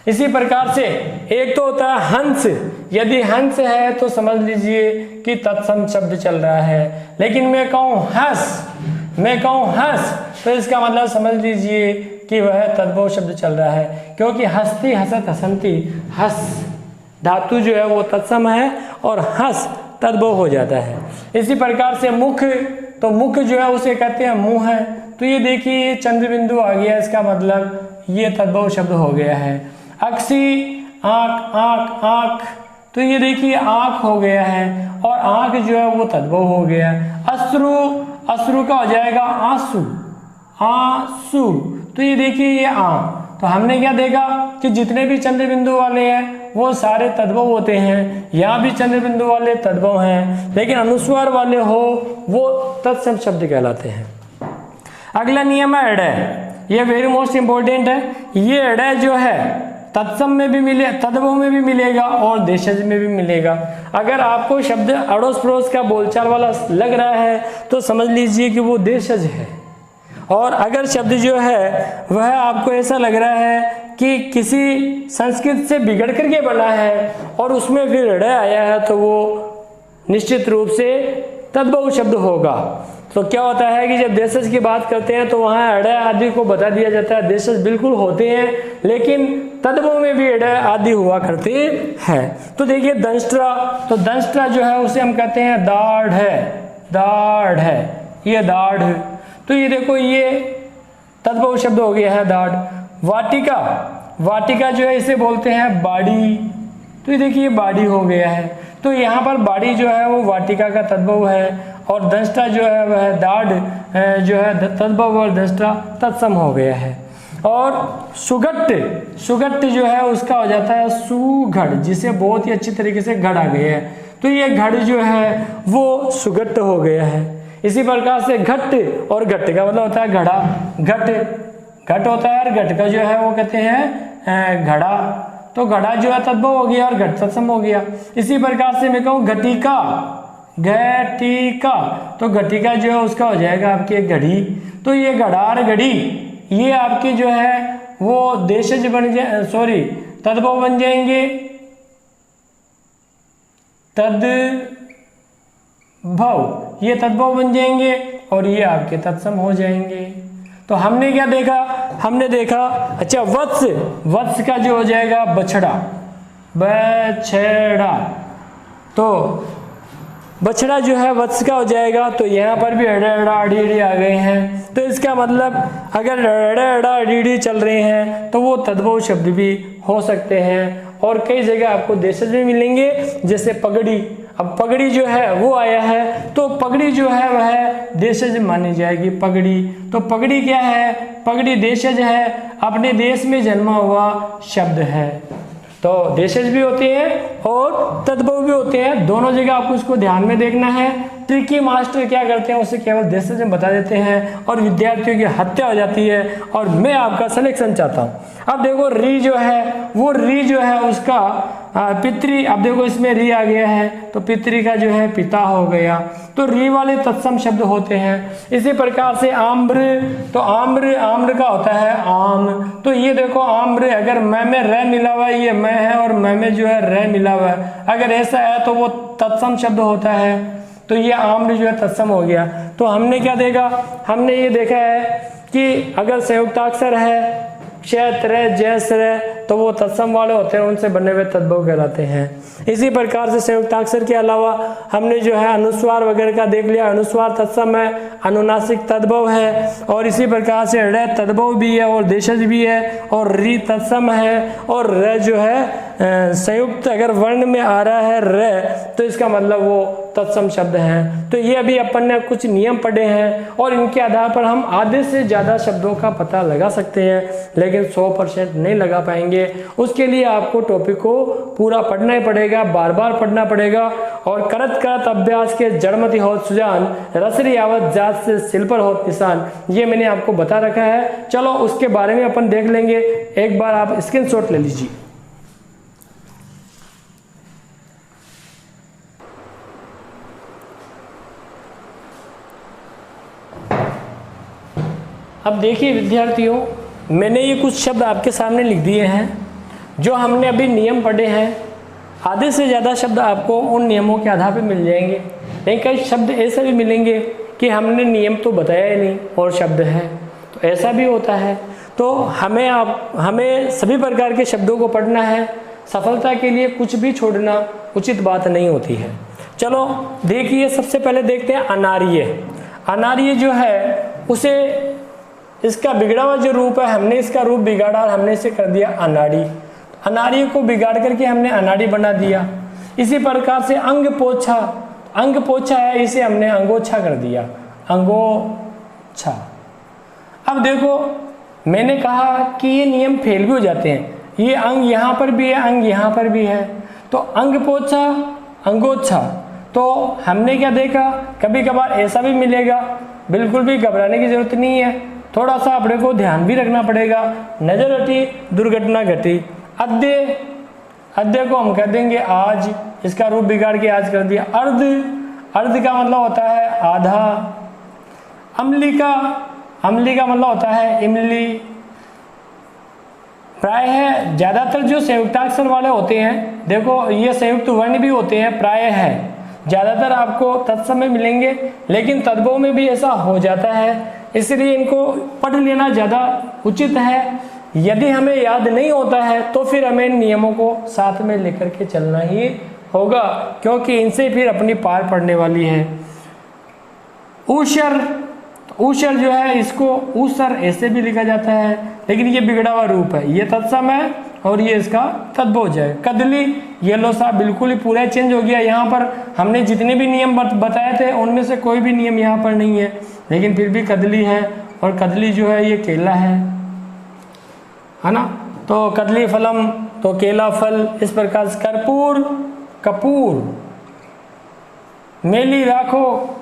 इसी प्रकार से एक तो होता है हंस, यदि हंस है तो समझ लीजिए कि तत्सम शब्द चल रहा है। लेकिन मैं कहूँ हंस, मैं कहूँ हंस, तो इसका मतलब समझ लीजिए कि वह तद्भव शब्द चल रहा है, क्योंकि हस्ती, हसत, हसंती, हस धातु जो है वो तत्सम है और हंस तद्भव हो जाता है। इसी प्रकार से मुख, तो मुख जो है उसे कहते हैं मुंह है। तो ये देखिए चंद्र बिंदु आ गया, इसका मतलब ये तद्भव शब्द हो गया है। अक्सी, आंख, आंख, आंख, तो ये देखिए आंख हो गया है, और आंख जो है वो तद्भव हो गया। अश्रु, अश्रु का हो जाएगा आंसू, आंसू, तो ये देखिए ये आंख। तो हमने क्या देखा कि जितने भी चंद्र बिंदु वाले हैं वो सारे तद्भव होते हैं। यहाँ भी चंद्र बिंदु वाले तद्भव हैं, लेकिन अनुस्वार वाले हो वो तत्सम शब्द कहलाते हैं। अगला नियम है अड़य, ये वेरी मोस्ट इंपॉर्टेंट है। ये अड़य जो है तत्सम में भी मिले, तद्भव में भी मिलेगा और देशज में भी मिलेगा। अगर आपको शब्द अड़ोस पड़ोस का बोलचाल वाला लग रहा है तो समझ लीजिए कि वो देशज है। और अगर शब्द जो है वह आपको ऐसा लग रहा है कि किसी संस्कृत से बिगड़ करके बना है और उसमें फिर अड़य आया है, तो वो निश्चित रूप से तद्भव शब्द होगा। तो क्या होता है कि जब देशज की बात करते हैं तो वहाँ अड़य आदि को बता दिया जाता है। देशज बिल्कुल होते हैं, लेकिन तद्भव में भी अड़य आदि हुआ करते हैं। तो देखिए दंष्ट्रा, तो दंष्ट्रा जो है उसे हम कहते हैं दाढ़ है, दाढ़ है, ये दाढ़। तो ये देखो ये तद्भव शब्द हो गया है दाढ़। वाटिका, वाटिका जो है इसे बोलते हैं बाड़ी, तो ये देखिए बाड़ी हो गया है। तो यहाँ पर बाड़ी जो है वो वाटिका का तद्भव है, और दंष्ट्रा जो है वह दाढ़ जो है तद्भव और दंष्ट्रा तत्सम हो गया है। और सुगट्ट, सुगट्ट जो है उसका हो जाता है सुघड़, जिसे बहुत ही अच्छी तरीके से घड़ आ गया है। तो ये घड़ जो है वो सुगट्ट हो गया है। इसी प्रकार से घट, और घट का मतलब होता है घड़ा, घट, घट होता है, और घट का जो है वो कहते हैं घड़ा। तो घड़ा जो है तद्भव हो गया और घट तत्सम हो गया। इसी प्रकार से मैं कहूँ घटिका, घटिका, तो घटिका जो है उसका हो जाएगा आपकी एक घड़ी। तो ये घड़ार, घड़ी, ये आपके जो है वो देशज बन जाए, सॉरी तद्भव बन जाएंगे, तद्भव, ये तद्भव बन जाएंगे और ये आपके तत्सम हो जाएंगे। तो हमने क्या देखा, हमने देखा अच्छा वत्स, वत्स का जो हो जाएगा बछड़ा, बछड़ा, तो बछड़ा जो है वत्स का हो जाएगा। तो यहाँ पर भी अड़ा अड़ा अड़ी अड़ी आ गए हैं। तो इसका मतलब अगर अड़ा अड़ा अड़ी अड़ी चल रहे हैं तो वो तद्भव शब्द भी हो सकते हैं। और कई जगह आपको देशज में मिलेंगे, जैसे पगड़ी, अब पगड़ी जो है वो आया है, तो पगड़ी जो है वह देशज मानी जाएगी। पगड़ी, तो पगड़ी क्या है? पगड़ी देशज है, अपने देश में जन्मा हुआ शब्द है। तो देशज भी होते हैं और तद्भव भी होते हैं, दोनों जगह आपको इसको ध्यान में देखना है। ट्रिकी मास्टर क्या करते हैं, उसे केवल देशज में बता देते हैं और विद्यार्थियों की हत्या हो जाती है और मैं आपका सिलेक्शन चाहता हूँ। अब देखो री जो है, वो री जो है उसका पितृ, अब देखो इसमें री आ गया है तो पितृ का जो है पिता हो गया, तो री वाले तत्सम शब्द होते हैं। इसी प्रकार से आम्र, तो आम्र, आम्र का होता है आम, तो ये देखो आम्र, अगर मैं में रे मिला हुआ है, ये मैं है और मैं में जो है रे मिला हुआ है, अगर ऐसा है तो वो तत्सम शब्द होता है, तो ये आम्र जो है तत्सम हो गया। तो हमने क्या देखा, हमने ये देखा है कि अगर संयुक्ताक्षर है क्षेत्र जैसे, तो वो तत्सम वाले होते हैं, उनसे बने हुए तद्भव कहलाते हैं। इसी प्रकार से संयुक्ताक्षर के अलावा हमने जो है अनुस्वार वगैरह का देख लिया, अनुस्वार तत्सम है, अनुनासिक तद्भव है, और इसी प्रकार से रे तद्भव भी है और देशज भी है, और री तत्सम है, और रे जो है संयुक्त अगर वर्ण में आ रहा है रे, तो इसका मतलब वो तत्सम शब्द है। तो ये अभी अपन ने कुछ नियम पढ़े हैं और इनके आधार पर हम आधे से ज़्यादा शब्दों का पता लगा सकते हैं, लेकिन 100% नहीं लगा पाएंगे। उसके लिए आपको टॉपिक को पूरा पढ़ना ही पड़ेगा, बार बार पढ़ना पड़ेगा, और करत करत अभ्यास के जड़मति होत सुजान, रसरी आवत जात से सिल पर होत निशान, ये मैंने आपको बता रखा है। चलो उसके बारे में अपन देख लेंगे, एक बार आप स्क्रीनशॉट ले लीजिए। अब देखिए विद्यार्थियों, मैंने ये कुछ शब्द आपके सामने लिख दिए हैं जो हमने अभी नियम पढ़े हैं। आधे से ज़्यादा शब्द आपको उन नियमों के आधार पर मिल जाएंगे, लेकिन कई शब्द ऐसे भी मिलेंगे कि हमने नियम तो बताया ही नहीं और शब्द है, तो ऐसा भी होता है। तो हमें सभी प्रकार के शब्दों को पढ़ना है। सफलता के लिए कुछ भी छोड़ना उचित बात नहीं होती है। चलो देखिए, सबसे पहले देखते हैं अनार्य। अनार्य जो है उसे, इसका बिगड़ा हुआ जो रूप है, हमने इसका रूप बिगाड़ा और हमने इसे कर दिया अनाड़ी। अनाड़ी को बिगाड़ करके हमने अनाड़ी बना दिया। इसी प्रकार से अंग पोछा, अंग पोछा है, इसे हमने अंगोछा कर दिया, अंगोछा। अब देखो मैंने कहा कि ये नियम फेल भी हो जाते हैं, ये अंग यहाँ पर भी है, अंग यहाँ पर भी है, तो अंग पोछा अंगोछा। तो हमने क्या देखा, कभी कभार ऐसा भी मिलेगा, बिल्कुल भी घबराने की जरूरत नहीं है, थोड़ा सा अपने को ध्यान भी रखना पड़ेगा। नजर हटी दुर्घटना घटी। अद्य, अद्य को हम कह देंगे आज, इसका रूप बिगाड़ के आज कर दिया। अर्ध, अर्ध का मतलब होता है आधा। अम्लिका, अम्ली का मतलब होता है इमली। प्राय है, ज्यादातर जो संयुक्ताक्षर वाले होते हैं, देखो ये संयुक्त वर्ण भी होते हैं, प्राय है ज्यादातर आपको तत्सम में मिलेंगे, लेकिन तद्भव में भी ऐसा हो जाता है, इसलिए इनको पढ़ लेना ज़्यादा उचित है। यदि हमें याद नहीं होता है तो फिर हमें इन नियमों को साथ में लेकर के चलना ही होगा, क्योंकि इनसे फिर अपनी पार पड़ने वाली है। ऊषर, ऊषर जो है इसको ऊसर ऐसे भी लिखा जाता है, लेकिन ये बिगड़ा हुआ रूप है, ये तत्सम है और ये इसका तद्भव है। कदली, येलो सा बिल्कुल ही पूरा चेंज हो गया। यहाँ पर हमने जितने भी नियम बताए थे उनमें से कोई भी नियम यहाँ पर नहीं है, लेकिन फिर भी कदली है, और कदली जो है ये केला है ना, तो कदली फलम, तो केला फल। इस प्रकार से कर्पूर, कपूर। मेली राखो,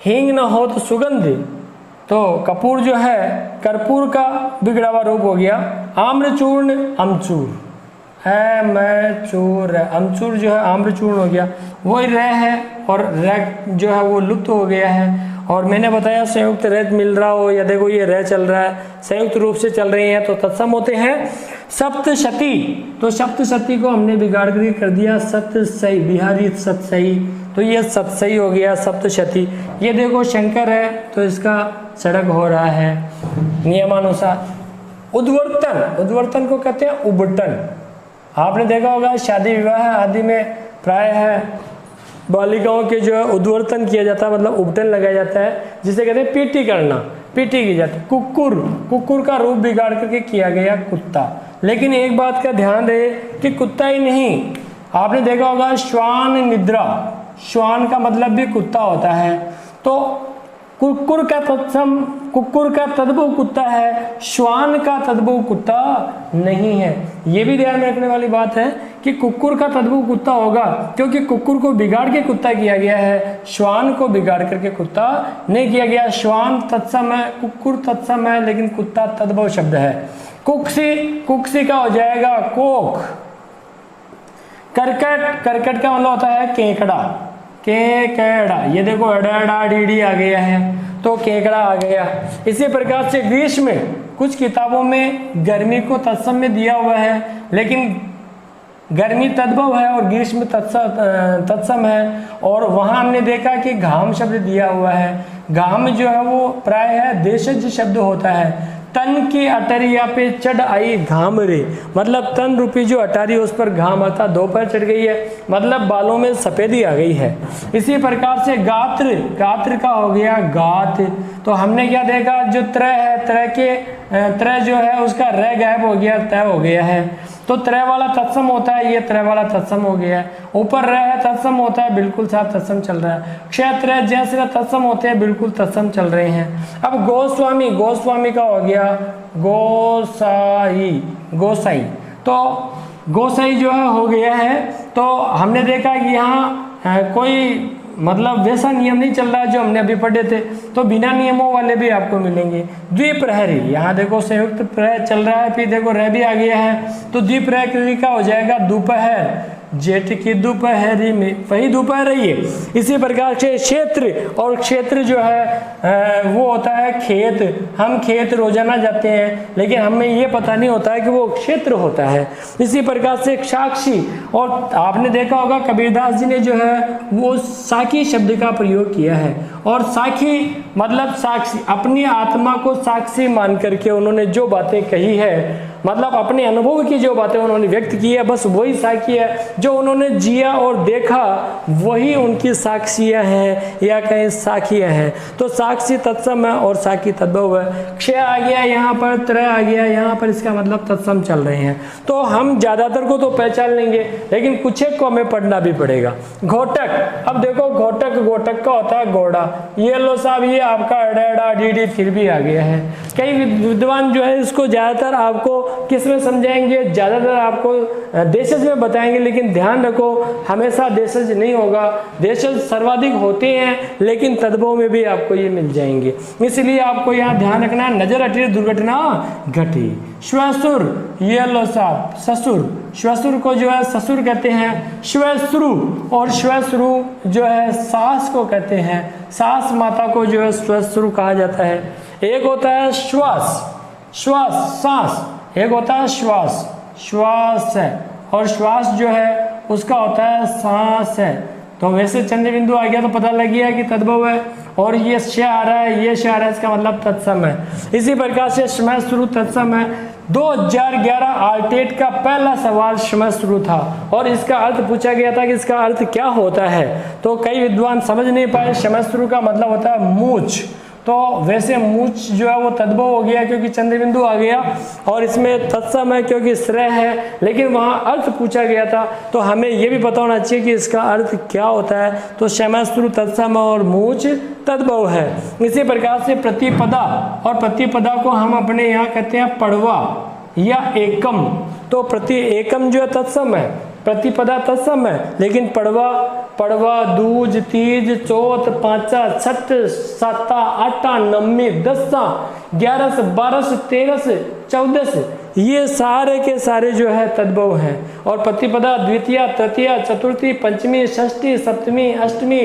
हींग न हो तो सुगंध, तो कपूर जो है कर्पूर का बिगड़ा हुआ रूप हो गया। आम्रचूर्ण, अमचूर है, मैं चूर है, अमचूर जो है आम्रचूर्ण हो गया, वही रह है, और रह जो है वो लुप्त हो गया है। और मैंने बताया संयुक्त रेत मिल रहा हो, या देखो ये रह चल रहा है, संयुक्त रूप से चल रही हैं तो तत्सम होते हैं। सप्तशती, तो सप्तशती को हमने बिगाड़ कर दिया सतसई, बिहारी सतसई, तो ये सतसई हो गया सप्तशती। ये देखो शंकर है तो इसका सड़क हो रहा है नियमानुसार। उद्वर्तन, उद्वर्तन को कहते हैं उबटन। आपने देखा होगा शादी विवाह आदि में प्राय है बालिकाओं के जो है उद्वर्तन किया जाता है, मतलब उबटन लगाया जाता है, जिसे कहते हैं पीटी करना, पीटी की जाती है। कुक्कुर, कुक्कुर का रूप बिगाड़ करके किया गया कुत्ता। लेकिन एक बात का ध्यान रहे कि कुत्ता ही नहीं, आपने देखा होगा श्वान निद्रा, श्वान का मतलब भी कुत्ता होता है, तो कुक्कुर का तत्सम, कुक्कुर का तद्भव कुत्ता है, श्वान का तद्भव कुत्ता नहीं है। ये भी ध्यान में रखने वाली बात है कि कुक्कुर का तद्भव कुत्ता होगा, क्योंकि कुक्कुर को बिगाड़ के कुत्ता किया गया है, श्वान को बिगाड़ करके कुत्ता नहीं किया गया। श्वान तत्सम है, कुक्कुर तत्सम है, लेकिन कुत्ता तद्भव शब्द है। कुक्सी, कुक्सी का हो जाएगा कोक। करकट, करकट का मतलब होता है केकड़ा, केकड़ा, ये देखो अड़ा डी आ गया है, तो केकड़ा आ गया। इसी प्रकार से ग्रीष्म में कुछ किताबों में गर्मी को तत्सम में दिया हुआ है, लेकिन गर्मी तद्भव है और ग्रीष्म तत्सम है। और वहां हमने देखा कि घाम शब्द दिया हुआ है, घाम जो है वो प्राय है देशज शब्द होता है। तन की अटरिया पे चढ़ आई घाम रे, मतलब तन रूपी जो अटारी उस पर घाम आता दोपहर चढ़ गई है, मतलब बालों में सफेदी आ गई है। इसी प्रकार से गात्र, गात्र का हो गया गात। तो हमने क्या देखा, जो त्रय है, त्रय के त्रय जो है उसका रह गायब हो गया, तय हो गया है, तो त्रय वाला तत्सम होता है, ये त्रय वाला तत्सम हो गया है। ऊपर रह है तत्सम होता है, बिल्कुल साफ तत्सम चल रहा है। क्षेत्र जैसे तत्सम होते हैं, बिल्कुल तत्सम चल रहे हैं। अब गोस्वामी, गोस्वामी का हो गया गोसाई, गोसाई, तो गोसाई जो है हो गया है। तो हमने देखा कि यहाँ कोई मतलब वैसा नियम नहीं चल रहा है जो हमने अभी पढ़े थे, तो बिना नियमों वाले भी आपको मिलेंगे। द्विप्रहरी, यहाँ देखो संयुक्त प्रहर चल रहा है, फिर देखो रह भी आ गया है, तो द्विप्रहरी का हो जाएगा दोपहर, जेठ की दोपहरी में, वही दोपहर रही है। इसी प्रकार से क्षेत्र, और क्षेत्र जो है वो होता है खेत। हम खेत रोजाना जाते हैं, लेकिन हमें ये पता नहीं होता है कि वो क्षेत्र होता है। इसी प्रकार से साक्षी, और आपने देखा होगा कबीरदास जी ने जो है वो साखी शब्द का प्रयोग किया है, और साखी मतलब साक्षी, अपनी आत्मा को साक्षी मान करके उन्होंने जो बातें कही है, मतलब अपने अनुभव की जो बातें उन्होंने व्यक्त की है, बस वही साक्षी है। जो उन्होंने जिया और देखा वही उनकी साक्षियां हैं, या कहीं साखियां हैं। तो साक्षी तत्सम है और साखी तद्भव है। क्षय आ गया यहाँ पर, त्रय आ गया यहाँ पर, इसका मतलब तत्सम चल रहे हैं। तो हम ज्यादातर को तो पहचान लेंगे, लेकिन कुछ एक को हमें पढ़ना भी पड़ेगा। घोटक, अब देखो घोटक, घोटक का होता है घोड़ा। ये लो साहब, ये आपका अड़ा डी फिर भी आ गया है। कई विद्वान जो है इसको ज्यादातर आपको किस में समझाएंगे, ज्यादातर आपको देशज में बताएंगे, लेकिन ध्यान रखो हमेशा देशज नहीं होगा, देशज सर्वाधिक होते हैं, लेकिन तद्भव में भी आपको ये मिल जाएंगे। इसलिए आपको यहाँ ध्यान रखना, नजर हटी दुर्घटना घटी। श्वसुर, ये लो साहब ससुर, श्वसुर को जो है ससुर कहते हैं। श्वश्रु, और श्वश्रु जो है सास को कहते हैं, सास माता को जो है श्वश्रु कहा जाता है। एक होता है श्वास, श्वास सांस, एक होता है श्वास, श्वास है, और श्वास जो है उसका होता है सांस है। तो वैसे चंद्र बिंदु आ गया तो पता लग गया कि तद्भव है, और ये श आ रहा है, ये श आ रहा है, इसका मतलब तत्सम है। इसी प्रकार से समय शुरू तत्सम है। 2011 आर्टेट का पहला सवाल समय शुरू था, और इसका अर्थ पूछा गया था कि इसका अर्थ क्या होता है, तो कई विद्वान समझ नहीं पाए। समय शुरू का मतलब होता है मूछ, तो वैसे मूछ जो है वो तद्भव हो गया क्योंकि चंद्र बिंदु आ गया, और इसमें तत्सम है क्योंकि श्रेय है, लेकिन वहाँ अर्थ पूछा गया था, तो हमें ये भी पता होना चाहिए कि इसका अर्थ क्या होता है। तो शमस्त्रु तत्सम और मूछ तद्भव है। इसी प्रकार से प्रतिपदा, और प्रतिपदा को हम अपने यहाँ कहते हैं पड़वा या एकम। तो प्रति एकम जो है तत्सम है, प्रतिपदा तत्सम है, लेकिन पड़वा, पड़वा, दूज, तीज, चौथ, पांचा, छठ, साता, आटा, नवमी, दसा, 11, 12, 13, 14, ये सारे के सारे जो है तद्भव हैं। और प्रतिपदा द्वितीया, तृतीया, चतुर्थी, पंचमी, षष्ठी, सप्तमी, अष्टमी,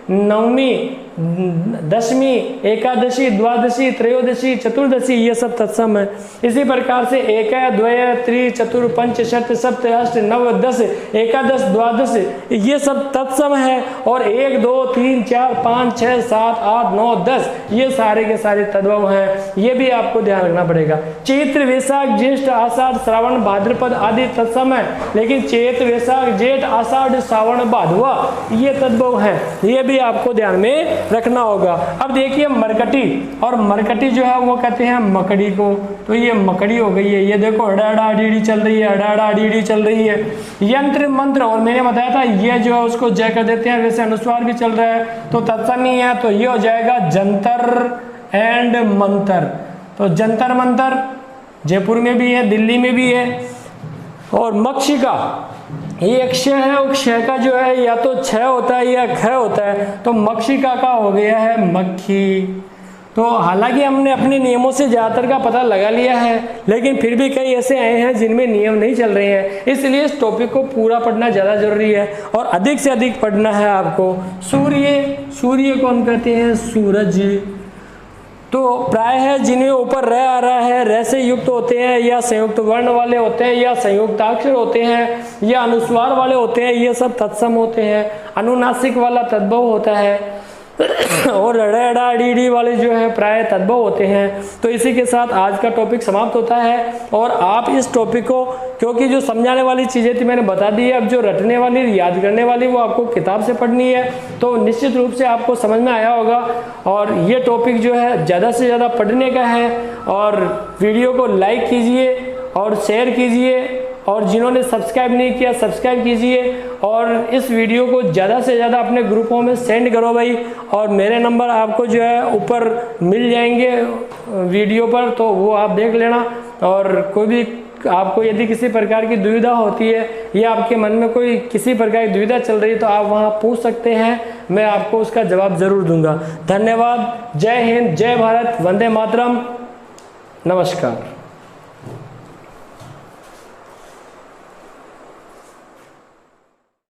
नवमी, दशमी, एकादशी, द्वादशी, त्रयोदशी, चतुर्दशी, ये सब तत्सम है। इसी प्रकार से एक, द्वय, त्रि, चतुर, पंच, षट, सप्त, अष्ट, नव, 10, एकादश, द्वादश, ये सब तत्सम है। और 1, 2, 3, 4, 5, 6, 7, 8, 9, 10 ये सारे के सारे तद्भव हैं, ये भी आपको ध्यान रखना पड़ेगा। चैत्र, वैशाख, ज्येष्ठ, आषाढ़, श्रावण, भाद्रपद आदि तत्सम है, लेकिन चैत्र, वैशाख, जेठ, आषाढ़, श्रावण, भादवा ये तद्भव है, ये भी आपको ध्यान में रखना होगा। अब देखिए मरकटी, और मरकटी जो है वो कहते हैं मकड़ी को, तो ये मकड़ी हो गई है। ये देखो अड़ा डी चल रही है, अड़ा डी चल रही है। यंत्र मंत्र, और मैंने बताया था ये जो है उसको जय कर देते हैं, वैसे अनुस्वार भी चल रहा है तो तत्सम ही है, तो ये हो जाएगा जंतर एंड मंतर। तो जंतर मंतर जयपुर में भी है, दिल्ली में भी है। और मक्षिका, ये एक क्षय है, और क्षय का जो है या तो क्षय होता है या क्षय होता है, तो मक्षिका का हो गया है मक्खी। तो हालांकि हमने अपने नियमों से ज़्यादातर का पता लगा लिया है, लेकिन फिर भी कई ऐसे आए हैं जिनमें नियम नहीं चल रहे हैं, इसलिए इस टॉपिक को पूरा पढ़ना ज़्यादा जरूरी है और अधिक से अधिक पढ़ना है आपको। सूर्य, सूर्य को हम कहते हैं सूरज। तो प्राय है जिन्हें ऊपर रह आ रहा है, रह से युक्त होते हैं या संयुक्त वर्ण वाले होते हैं या संयुक्ताक्षर होते हैं या अनुस्वार वाले होते हैं, ये सब तत्सम होते हैं। अनुनासिक वाला तद्भव होता है और अड़ा डी वाले जो है प्राय तद्भव होते हैं। तो इसी के साथ आज का टॉपिक समाप्त होता है। और आप इस टॉपिक को, क्योंकि जो समझाने वाली चीज़ें थी मैंने बता दी है, अब जो रटने वाली, याद करने वाली, वो आपको किताब से पढ़नी है, तो निश्चित रूप से आपको समझ में आया होगा। और ये टॉपिक जो है ज़्यादा से ज़्यादा पढ़ने का है, और वीडियो को लाइक कीजिए और शेयर कीजिए, और जिन्होंने सब्सक्राइब नहीं किया सब्सक्राइब कीजिए, और इस वीडियो को ज़्यादा से ज़्यादा अपने ग्रुपों में सेंड करो भाई। और मेरे नंबर आपको जो है ऊपर मिल जाएंगे वीडियो पर, तो वो आप देख लेना। और कोई भी आपको यदि किसी प्रकार की दुविधा होती है या आपके मन में कोई किसी प्रकार की दुविधा चल रही है, तो आप वहाँ पूछ सकते हैं, मैं आपको उसका जवाब ज़रूर दूंगा। धन्यवाद। जय हिंद, जय भारत, वंदे मातरम, नमस्कार।